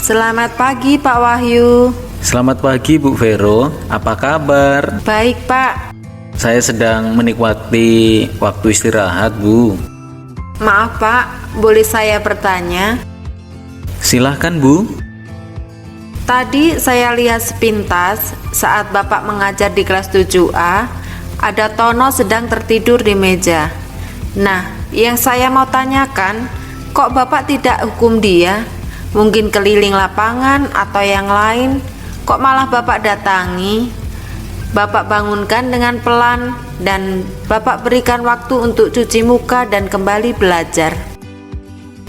Selamat pagi Pak Wahyu. Selamat pagi Bu Vero, apa kabar? Baik Pak. Saya sedang menikmati waktu istirahat Bu. Maaf Pak, boleh saya bertanya? Silahkan Bu. Tadi saya lihat sepintas saat Bapak mengajar di kelas 7A, ada Tono sedang tertidur di meja. Nah, yang saya mau tanyakan, kok Bapak tidak hukum dia? Mungkin keliling lapangan atau yang lain, kok malah Bapak datangi? Bapak bangunkan dengan pelan dan Bapak berikan waktu untuk cuci muka dan kembali belajar.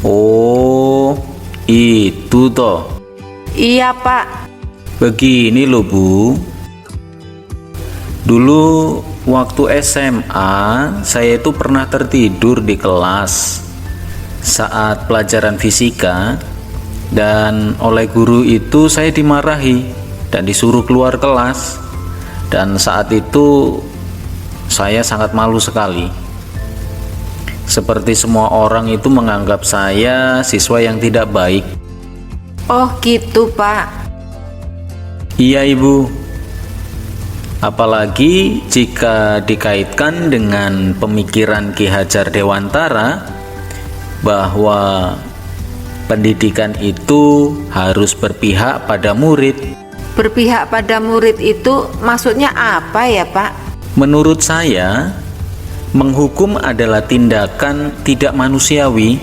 Oh, itu toh. Iya Pak. Begini loh Bu. Dulu waktu SMA, saya itu pernah tertidur di kelas saat pelajaran fisika. Dan oleh guru itu saya dimarahi dan disuruh keluar kelas. Dan saat itu saya sangat malu sekali. Seperti semua orang itu menganggap saya siswa yang tidak baik. Oh gitu Pak. Iya Ibu. Apalagi jika dikaitkan dengan pemikiran Ki Hajar Dewantara bahwa pendidikan itu harus berpihak pada murid. Berpihak pada murid itu maksudnya apa ya Pak? Menurut saya, menghukum adalah tindakan tidak manusiawi.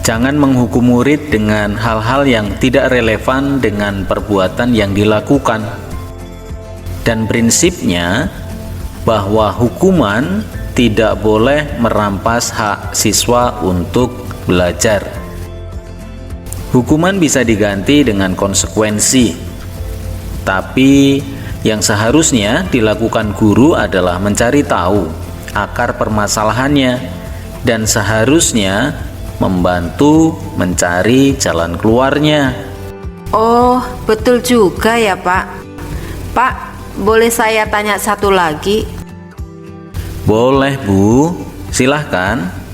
Jangan menghukum murid dengan hal-hal yang tidak relevan dengan perbuatan yang dilakukan. Dan prinsipnya bahwa hukuman tidak boleh merampas hak siswa untuk belajar. Hukuman bisa diganti dengan konsekuensi, tapi yang seharusnya dilakukan guru adalah mencari tahu akar permasalahannya dan seharusnya membantu mencari jalan keluarnya. Oh, betul juga ya Pak. Pak, boleh saya tanya satu lagi? Boleh Bu, silahkan.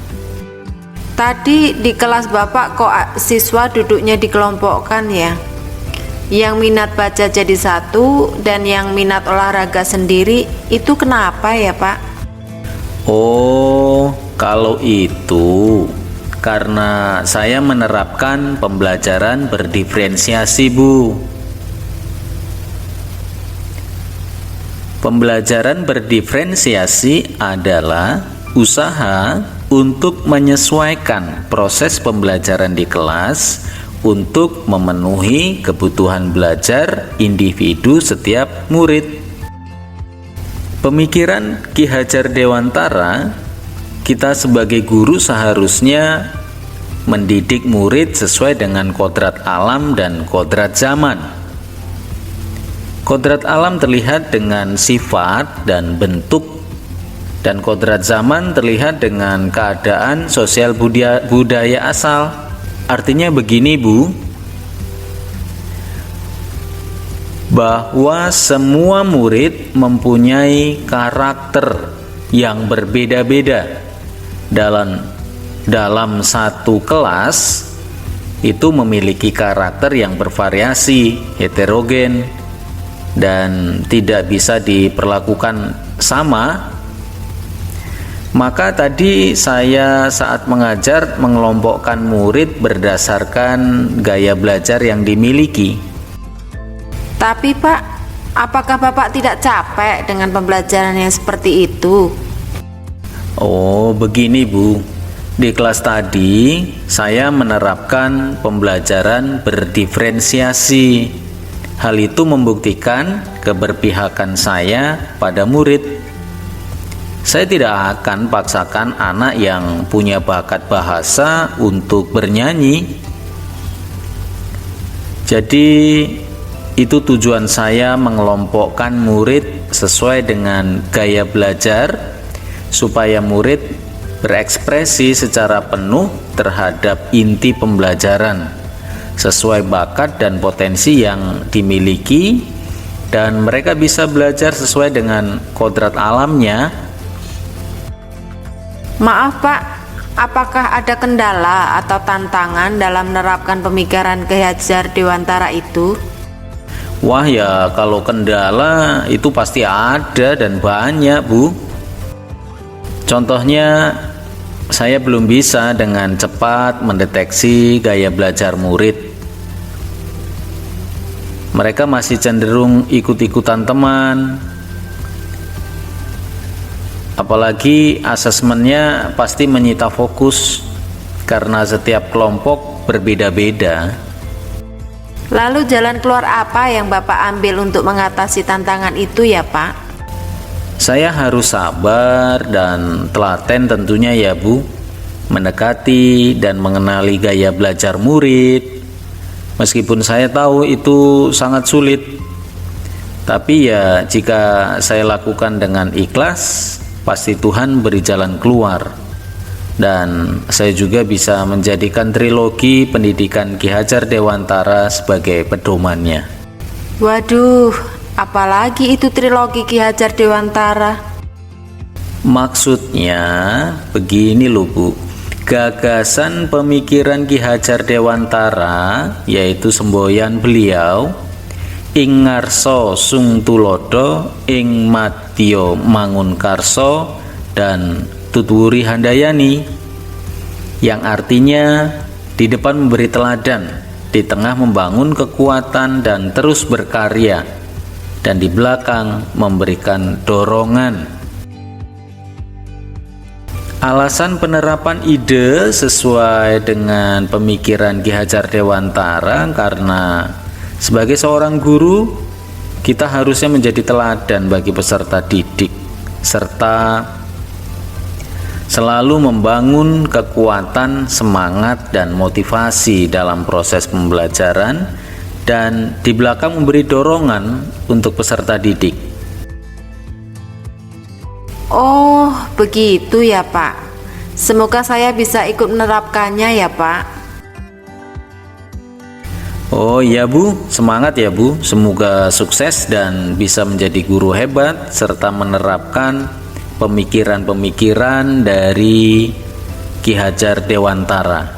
Tadi di kelas Bapak kok siswa duduknya dikelompokkan ya? Yang minat baca jadi satu dan yang minat olahraga sendiri, itu kenapa ya Pak? Oh, kalau itu karena saya menerapkan pembelajaran berdiferensiasi Bu. Pembelajaran berdiferensiasi adalah usaha untuk menyesuaikan proses pembelajaran di kelas untuk memenuhi kebutuhan belajar individu setiap murid. Pemikiran Ki Hajar Dewantara, kita sebagai guru seharusnya mendidik murid sesuai dengan kodrat alam dan kodrat zaman. Kodrat alam terlihat dengan sifat dan bentuk, dan kodrat zaman terlihat dengan keadaan sosial budaya asal. Artinya begini Bu, bahwa semua murid mempunyai karakter yang berbeda-beda. Dalam satu kelas itu memiliki karakter yang bervariasi, heterogen, dan tidak bisa diperlakukan sama. Maka tadi saya saat mengajar mengelompokkan murid berdasarkan gaya belajar yang dimiliki. Tapi Pak, apakah Bapak tidak capek dengan pembelajaran yang seperti itu? Oh, begini Bu. Di kelas tadi saya menerapkan pembelajaran berdiferensiasi. Hal itu membuktikan keberpihakan saya pada murid. Saya tidak akan paksakan anak yang punya bakat bahasa untuk bernyanyi. Jadi itu tujuan saya mengelompokkan murid sesuai dengan gaya belajar supaya murid berekspresi secara penuh terhadap inti pembelajaran sesuai bakat dan potensi yang dimiliki, dan mereka bisa belajar sesuai dengan kodrat alamnya. Maaf Pak, apakah ada kendala atau tantangan dalam menerapkan pemikiran Ki Hajar Dewantara itu? Wah ya, kalau kendala itu pasti ada dan banyak, Bu. Contohnya, saya belum bisa dengan cepat mendeteksi gaya belajar murid. Mereka masih cenderung ikut-ikutan teman. Apalagi asesmennya pasti menyita fokus karena setiap kelompok berbeda-beda. Lalu jalan keluar apa yang Bapak ambil untuk mengatasi tantangan itu ya Pak? Saya harus sabar dan telaten tentunya ya Bu, mendekati dan mengenali gaya belajar murid. Meskipun saya tahu itu sangat sulit, tapi ya jika saya lakukan dengan ikhlas, pasti Tuhan beri jalan keluar. Dan saya juga bisa menjadikan trilogi pendidikan Ki Hajar Dewantara sebagai pedomannya. Waduh, apalagi itu trilogi Ki Hajar Dewantara? Maksudnya begini loh Bu, gagasan pemikiran Ki Hajar Dewantara, yaitu semboyan beliau, ing ngarsa sung tulodo, ing madya mangun karso, dan tutuwuri handayani, yang artinya di depan memberi teladan, di tengah membangun kekuatan dan terus berkarya, dan di belakang memberikan dorongan. Alasan penerapan ide sesuai dengan pemikiran Ki Hajar Dewantara karena sebagai seorang guru, kita harusnya menjadi teladan bagi peserta didik, serta selalu membangun kekuatan, semangat, dan motivasi dalam proses pembelajaran, dan di belakang memberi dorongan untuk peserta didik. Oh, begitu ya Pak. Semoga saya bisa ikut menerapkannya ya Pak. Oh iya Bu, semangat ya Bu. Semoga sukses dan bisa menjadi guru hebat serta menerapkan pemikiran-pemikiran dari Ki Hajar Dewantara.